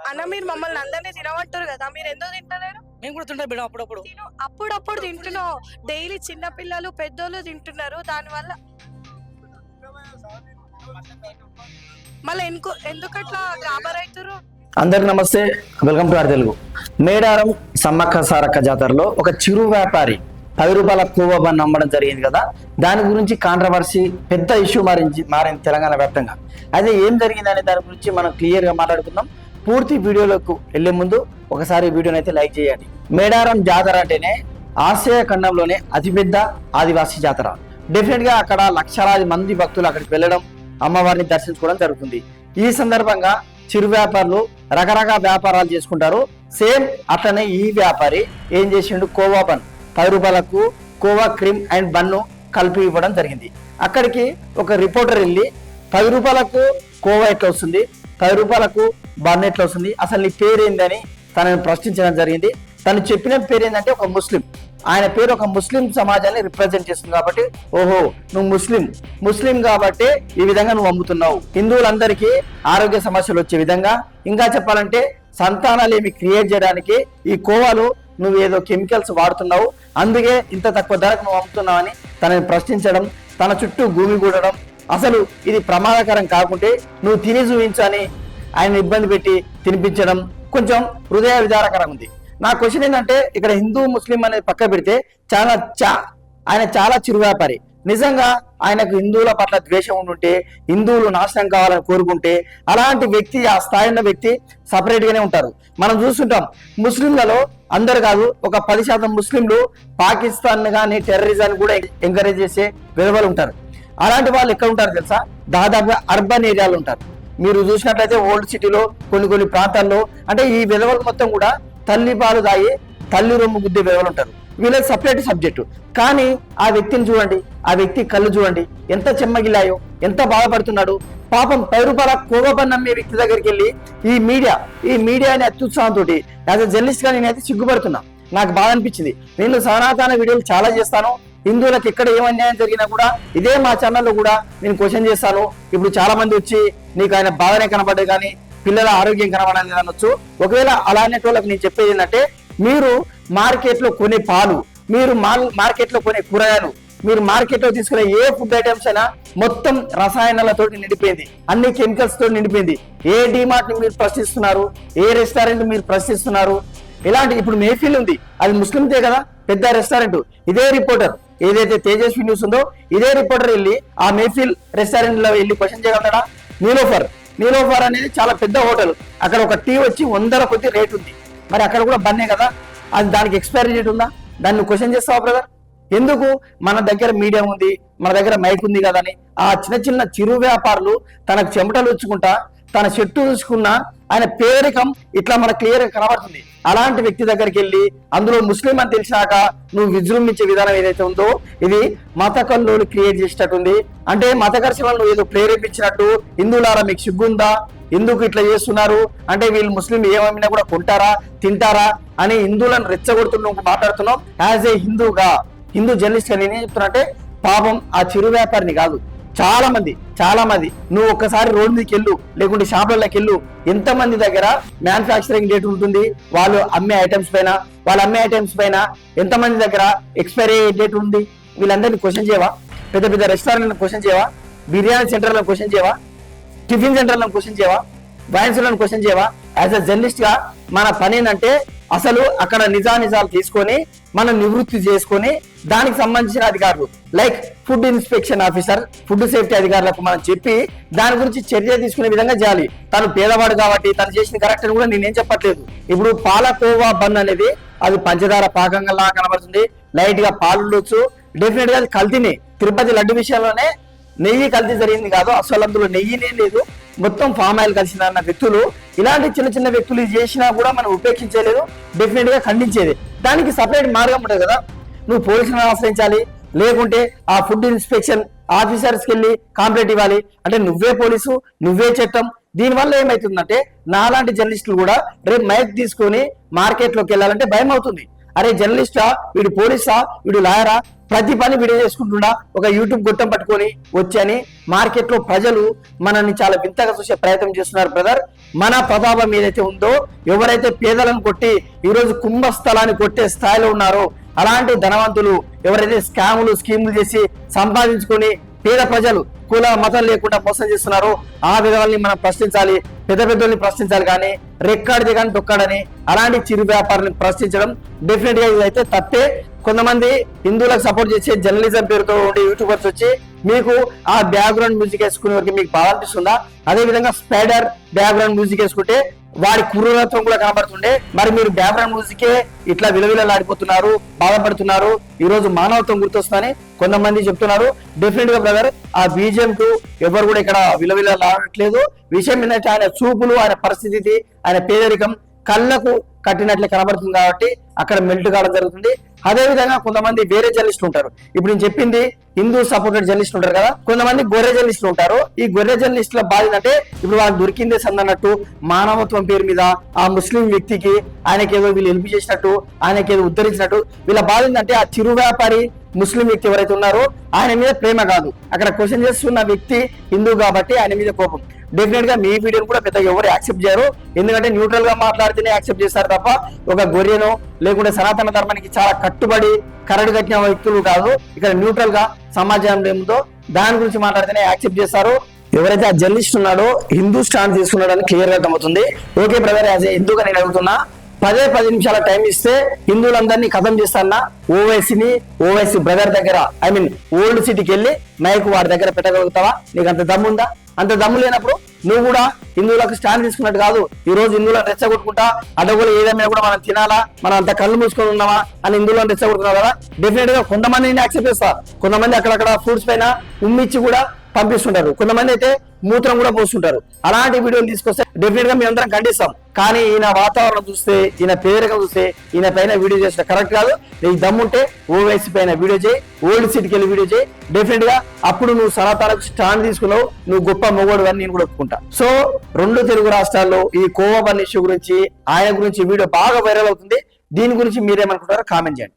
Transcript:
అన్న మీరు మమ్మల్ని అందరినీ తినమంటారు కదా, మీరు ఎందుకు తింటలేరు? మేము కూడా తింటాం మేడం అప్పుడప్పుడు. అప్పుడప్పుడు తింటున్నావు, డైలీ చిన్న పిల్లలు పెద్దోళ్ళు తింటున్నారు, దానివల్ల మళ్ళీ ఎందుకట్లా గాబర్ అవుతారు? అందరికి నమస్తే, welcome to R Telugu. Medaram Sammakka Sarakka జాతరలో ఒక చిరు వ్యాపారి 10 రూపాయల కోవా బన్ అమ్మడం జరిగింది కదా, దాని గురించి కాంట్రవర్సీ పెద్ద ఇష్యూ మారింది తెలంగాణ వ్యాప్తంగా. అయితే ఏం జరిగిందనే దాని గురించి మనం క్లియర్గా మాట్లాడుకుందాం. పూర్తి వీడియోలకు వెళ్లే ముందు ఒకసారి వీడియోని అయితే లైక్ చేయండి. మేడారం జాతర అంటేనే ఆసియా ఖండంలోనే అతిపెద్ద ఆదివాసీ జాతర. డెఫినెట్గా అక్కడ లక్షలాది మంది భక్తులు అక్కడికి వెళ్ళడం, అమ్మవారిని దర్శించుకోవడం జరుగుతుంది. ఈ సందర్భంగా చిరు వ్యాపారులు రకరకాల వ్యాపారాలు చేసుకుంటారు. సేమ్ అట్లనే ఈ వ్యాపారి ఏం చేసిండు, కోవా బన్ 10 రూపాయలకు కోవా క్రీమ్ అండ్ బన్ను కలిపి ఇవ్వడం జరిగింది. అక్కడికి ఒక రిపోర్టర్ వెళ్ళి 10 రూపాయలకు కోవా ఎట్లా వస్తుంది, 10 రూపాయలకు బన్ ఎట్లా వస్తుంది, అసలు నీ పేరేందని తనని ప్రశ్నించడం జరిగింది. తను చెప్పిన పేరు ఏంటంటే ఒక ముస్లిం, ఆయన పేరు ఒక ముస్లిం సమాజాన్ని రిప్రజెంట్ చేస్తుంది కాబట్టి, ఓహో నువ్వు ముస్లిం కాబట్టి ఈ విధంగా నువ్వు అమ్ముతున్నావు, హిందువులందరికీ ఆరోగ్య సమస్యలు వచ్చే విధంగా, ఇంకా చెప్పాలంటే సంతానాలు ఏమి క్రియేట్ చేయడానికి ఈ కోవాలు నువ్వు ఏదో కెమికల్స్ వాడుతున్నావు, అందుకే ఇంత తక్కువ ధరకు నువ్వు అమ్ముతున్నావు అని తనని ప్రశ్నించడం, తన చుట్టూ భూమి కూడడం, అసలు ఇది ప్రమాదకరం కాకుంటే నువ్వు తిని చూపించని ఆయన ఇబ్బంది పెట్టి తినిపించడం కొంచెం హృదయ విదారకరంగా ఉంది. నా క్వశ్చన్ ఏంటంటే, ఇక్కడ హిందూ ముస్లిం అనేది పక్క పెడితే ఆయన చాలా చిరు వ్యాపారి. నిజంగా ఆయనకు హిందువుల పట్ల ద్వేషం ఉండుంటే, హిందువులు నాశనం కావాలని కోరుకుంటే, అలాంటి వ్యక్తి, ఆ స్థాయి ఉన్న వ్యక్తి సపరేట్ గానే ఉంటారు. మనం చూస్తుంటాం ముస్లింలలో అందరు కాదు, ఒక 10% ముస్లింలు పాకిస్తాన్ గానీ టెర్రరిజాన్ని కూడా ఎంకరేజ్ చేసే విలువలు ఉంటారు. అలాంటి వాళ్ళు ఎక్కడ ఉంటారు తెలుసా, దాదాపుగా అర్బన్ ఏరియాలో ఉంటారు. మీరు చూసినట్లయితే ఓల్డ్ సిటీలో కొన్ని ప్రాంతాల్లో అంటే ఈ విలువలు మొత్తం కూడా తల్లి పాలు దాగి తల్లి రొమ్ము గుద్దే విలువలు ఉంటారు. వీళ్ళకి సపరేట్ సబ్జెక్టు. కానీ ఆ వ్యక్తిని చూడండి, ఆ వ్యక్తి కళ్ళు చూడండి ఎంత చెమ్మగిల్లాయో, ఎంత బాధపడుతున్నాడు పాపం. 10 రూపాయల కోవా బన్ అమ్మే వ్యక్తి దగ్గరికి వెళ్ళి ఈ మీడియాని అత్యుత్సాహంతో యాజ్ అ జర్నలిస్ట్ గా నేనైతే సిగ్గుపడుతున్నా. నాకు బాధ అనిపించింది. నేను సనాతన వీడియోలు చాలా చేస్తాను, హిందువులకు ఎక్కడ ఏం అన్యాయం జరిగినా కూడా ఇదే మా ఛానల్లో కూడా నేను క్వశ్చన్ చేస్తాను. ఇప్పుడు చాలా మంది వచ్చి నీకు ఆయన బాధనే కనబడ్డాయి కానీ పిల్లల ఆరోగ్యం కనబడాలి అనొచ్చు. ఒకవేళ అలానే వాళ్ళకి నేను చెప్పేది ఏంటంటే, మీరు మార్కెట్లో కొనే పాలు, మీరు మార్కెట్లో కొనే కూరగాయలు, మీరు మార్కెట్లో తీసుకునే ఏ ఫుడ్ ఐటమ్స్ అయినా మొత్తం రసాయనాలతో నిండిపోయింది, అన్ని కెమికల్స్ తో నిండిపోయింది. ఏ డిమార్ట్ ని మీరు ప్రశ్నిస్తున్నారు, ఏ రెస్టారెంట్ మీరు ప్రశ్నిస్తున్నారు, ఇలాంటి ఇప్పుడు మేఫిల్ ఉంది, అది ముస్లిందే కదా పెద్ద రెస్టారెంట్. ఇదే రిపోర్టర్ ఏదైతే తేజస్వి న్యూస్ ఉందో, ఇదే రిపోర్టర్ వెళ్ళి ఆ మేఫిల్ రెస్టారెంట్ లో వెళ్ళి క్వశ్చన్ చేయగలడా? నీలోఫర్ అనేది చాలా పెద్ద హోటల్, అక్కడ ఒక టీ వచ్చి 100 కొద్ది రేట్ ఉంది. మరి అక్కడ కూడా బన్నే కదా, అది దానికి ఎక్స్పైరీ డేట్ ఉందా? దాన్ని క్వశ్చన్ చేస్తావా బ్రదర్? ఎందుకు? మన దగ్గర మీడియా ఉంది, మన దగ్గర మైక్ ఉంది కదా అని ఆ చిన్న చిరు వ్యాపారులు తనకు చెమటలు వచ్చుకుంటా, తన చెట్టు చూసుకున్న ఆయన పేరికం ఇట్లా మనకు క్లియర్ గా కనబడుతుంది. అలాంటి వ్యక్తి దగ్గరికి వెళ్ళి అందులో ముస్లిం అని తెలిసినాక నువ్వు విజృంభించే విధానం ఏదైతే ఉందో ఇది మత కల్లోలు క్రియేట్ చేసేటట్టుంది. అంటే మత ఘర్షణలు ఏదో ప్రేరేపించినట్టు. హిందువులారా మీకు సిగ్గుందా, ఎందుకు ఇట్లా చేస్తున్నారు అంటే వీళ్ళు ముస్లిం ఏమైనా కూడా కొంటారా తింటారా అని హిందువులను రెచ్చగొడుతున్నాం మాట్లాడుతున్నాం. యాజ్ ఏ హిందూ జర్నలిస్ట్ గా నేనేం చెప్తున్నా అంటే, పాపం ఆ చిరు వ్యాపారిని కాదు, చాలా మంది నువ్వు ఒక్కసారి రోడ్ మీదకి వెళ్ళు, లేకుంటే షాపులకి వెళ్ళు, ఎంతమంది దగ్గర మ్యానుఫ్యాక్చరింగ్ డేట్ ఉంటుంది, వాళ్ళు అమ్మే ఐటమ్స్ పైన ఎంతమంది దగ్గర ఎక్స్పైరీ డేట్ ఉంది. వీళ్ళందరినీ క్వశ్చన్ చేయవా? పెద్ద రెస్టారెంట్లను క్వశ్చన్ చేయవా? బిర్యానీ సెంటర్లను క్వశ్చన్ చేయవా? టిఫిన్ సెంటర్లను క్వశ్చన్ చేయవా? వైన్స్లను క్వశ్చన్ చేయవా? యాజ్ అ జర్నలిస్ట్ గా మన పని ఏంటంటే, అసలు అక్కడ నిజాలు తీసుకొని మనం నివృత్తి చేసుకొని దానికి సంబంధించిన అధికారులు like food inspection officer, food safety అధికారులకు మనం చెప్పి దాని గురించి చర్య తీసుకునే విధంగా చేయాలి. తను పేదవాడు కాబట్టి తను చేసిన కరెక్ట్ అని కూడా నేనేం చెప్పట్లేదు. ఇప్పుడు పాలకోవా బన్ అనేది అది పంచదార పాకంగా కనబడుతుంది, లైట్ గా పాలు ఉండొచ్చు, డెఫినెట్ గా అది కల్తీనే. తిరుపతి లడ్డు విషయంలోనే నెయ్యి కల్తీ జరిగింది కాదు, అసలు అందులో నెయ్యినే లేదు, మొత్తం ఫామ్ ఆయిల్ కలిసిన వ్యక్తులు, ఇలాంటి చిన్న వ్యక్తులు చేసినా కూడా మనం ఉపేక్షించలేదు, డెఫినెట్ గా ఖండించేది. దానికి సపరేట్ మార్గం ఉంటుంది కదా, నువ్వు పోలీసులను ఆశ్రయించాలి, లేకుంటే ఆ ఫుడ్ ఇన్స్పెక్షన్ ఆఫీసర్స్కి వెళ్ళి కంప్లైంట్ ఇవ్వాలి. అంటే నువ్వే పోలీసు, నువ్వే చట్టం. దీనివల్ల ఏమైతుందంటే నాలాంటి జర్నలిస్టులు కూడా రేపు మైక్ తీసుకొని మార్కెట్లోకి వెళ్ళాలంటే భయం అవుతుంది. అరే జర్నలిస్టా, వీడు పోలీసా, వీడు లాయరా, ప్రతి పని వీడియో చేసుకుంటున్నా ఒక యూట్యూబ్ గుట్టం పట్టుకొని వచ్చని మార్కెట్ లో ప్రజలు మనల్ని చాలా వింతగా చూసే ప్రయత్నం చేస్తున్నారు బ్రదర్. మన ప్రభావం ఏదైతే ఉందో, ఎవరైతే పేదలను కొట్టి ఈరోజు కుంభస్థలాన్ని కొట్టే స్థాయిలో ఉన్నారో అలాంటి ధనవంతులు ఎవరైతే స్కీములు చేసి సంపాదించుకొని పేద ప్రజలు కుల మతం లేకుండా మోసం చేస్తున్నారో ఆ విధానాన్ని మనం ప్రశ్నించాలి, పెద్దల్ని ప్రశ్నించాలి. కానీ రెక్కాడితే కానీ దొక్కాడని అలాంటి చిరు వ్యాపారాన్ని ప్రశ్నించడం డెఫినెట్ గా ఇదైతే తప్పే. కొంతమంది హిందువులకు సపోర్ట్ చేసే జర్నలిజం పేరుతో ఉండే యూట్యూబర్స్ వచ్చి మీకు ఆ బ్యాక్గ్రౌండ్ మ్యూజిక్ వేసుకునే వరకు మీకు బాగా అనిపిస్తుందా? అదే విధంగా స్పైడర్ బ్యాక్గ్రౌండ్ మ్యూజిక్ వేసుకుంటే వాడి క్రూరత్వం కూడా కనబడుతుండే. మరి మీరు బ్యాక్గ్రౌండ్ మ్యూజికే ఇట్లా విలవిలలాడిపోతున్నారు, బాధపడుతున్నారు, ఈ రోజు మానవత్వం గుర్తొస్తుందని కొంతమంది చెప్తున్నారు. డెఫినెట్ గా బ్రదర్ ఆ బీజేఎం కు ఎవరు కూడా ఇక్కడ విలవిలలాడట్లేదు. విషయం ఏంటంటే ఆయన చూపులు, ఆయన పరిస్థితి, ఆయన పేదరికం కళ్ళకు కట్టినట్లే కనబడుతుంది కాబట్టి అక్కడ మెల్ట్ కావడం జరుగుతుంది. అదే విధంగా కొంతమంది వేరే జర్నలిస్టులు ఉంటారు. ఇప్పుడు నేను చెప్పింది హిందూ సపోర్టెడ్ జర్నలిస్టులు ఉంటారు కదా, కొంతమంది గొర్రె జర్నలిస్టులు ఉంటారు. ఈ గొర్రె జర్నలిస్టుల బాధ అంటే ఇప్పుడు వాళ్ళకి దొరికిందే సందన్నట్టు మానవత్వం పేరు మీద ఆ ముస్లిం వ్యక్తికి ఆయనకేదో వీళ్ళు హెల్ప్ చేసినట్టు, ఆయనకేదో ఉద్ధరించినట్టు వీళ్ళ బాధ ఏంటంటే ఆ చిరు వ్యాపారి ముస్లిం వ్యక్తి ఎవరైతే ఉన్నారో ఆయన మీద ప్రేమ కాదు, అక్కడ క్వశ్చన్ చేస్తున్న వ్యక్తి హిందూ కాబట్టి ఆయన మీద కోపం. డెఫినెట్ గా మీ వీడియోని కూడా పెద్దగా ఎవరు యాక్సెప్ట్ చేయరు. ఎందుకంటే న్యూట్రల్ గా మాట్లాడితేనే యాక్సెప్ట్ చేస్తారు తప్ప ఒక గొర్రెను లేకుంటే సనాతన ధర్మానికి చాలా కట్టుబడి కరడు కట్టిన వ్యక్తులు కాదు. ఇక్కడ న్యూట్రల్ గా సమాజం ఏముందో దాని గురించి మాట్లాడితేనే యాక్సెప్ట్ చేస్తారు. ఎవరైతే ఆ జర్నలిస్ట్ ఉన్నాడో హిందూ స్టాండ్ తీసుకున్నాడని క్లియర్ గా అర్థమవుతుంది. ఓకే బ్రదర్, యాజ్ హిందూగా నేను అడుగుతున్నా, 10 నిమిషాల టైం ఇస్తే హిందువులందరినీ ఖతం చేస్తానా ఓవైసీ బ్రదర్ దగ్గర ఐ మీన్ ఓల్డ్ సిటీకి వెళ్ళి మైక్ వాడి దగ్గర పెట్టగలుగుతావా? నీకు అంత దమ్ముందా? అంత దమ్ము లేనప్పుడు నువ్వు కూడా హిందువులకు స్టాండ్ తీసుకున్నట్టు కాదు. ఈ రోజు హిందువులను రెచ్చగొట్టుకుంటా అడవులు ఏదైనా కూడా మనం తినాలా, మనం అంత కళ్ళు మూసుకొని ఉన్నామా అని హిందువులను రెచ్చగొట్టుకున్నావు కదా. డెఫినెట్ గా కొంతమంది యాక్సెప్ట్ చేస్తా, కొంతమంది అక్కడక్కడ ఫుడ్స్ పైన ఉమ్మిచ్చి కూడా పంపిస్తుంటారు, కొంతమంది అయితే మూత్రం కూడా పోస్తుంటారు. అలాంటి వీడియోలు తీసుకొస్తే డెఫినెట్ గా మేము అందరం ఖండిస్తాం. కానీ ఈయన వాతావరణం చూస్తే, ఈయన పేదరికం చూస్తే ఈయన పైన వీడియో చేస్తే కరెక్ట్ కాదు. నీకు దమ్ముంటే ఓవైసీ పైన వీడియో చేయి, ఓల్డ్ సిటీకి వెళ్ళి వీడియో చేయి. డెఫినెట్ గా అప్పుడు నువ్వు సనాతనకు స్టాండ్ తీసుకున్నావు, నువ్వు గొప్ప మొగోడు అని నేను కూడా ఒప్పుకుంటా. సో 2 తెలుగు రాష్ట్రాల్లో ఈ కోవా బన్ ఇష్యూ గురించి, ఆయన గురించి వీడియో బాగా వైరల్ అవుతుంది. దీని గురించి మీరేమనుకుంటారో కామెంట్ చేయండి.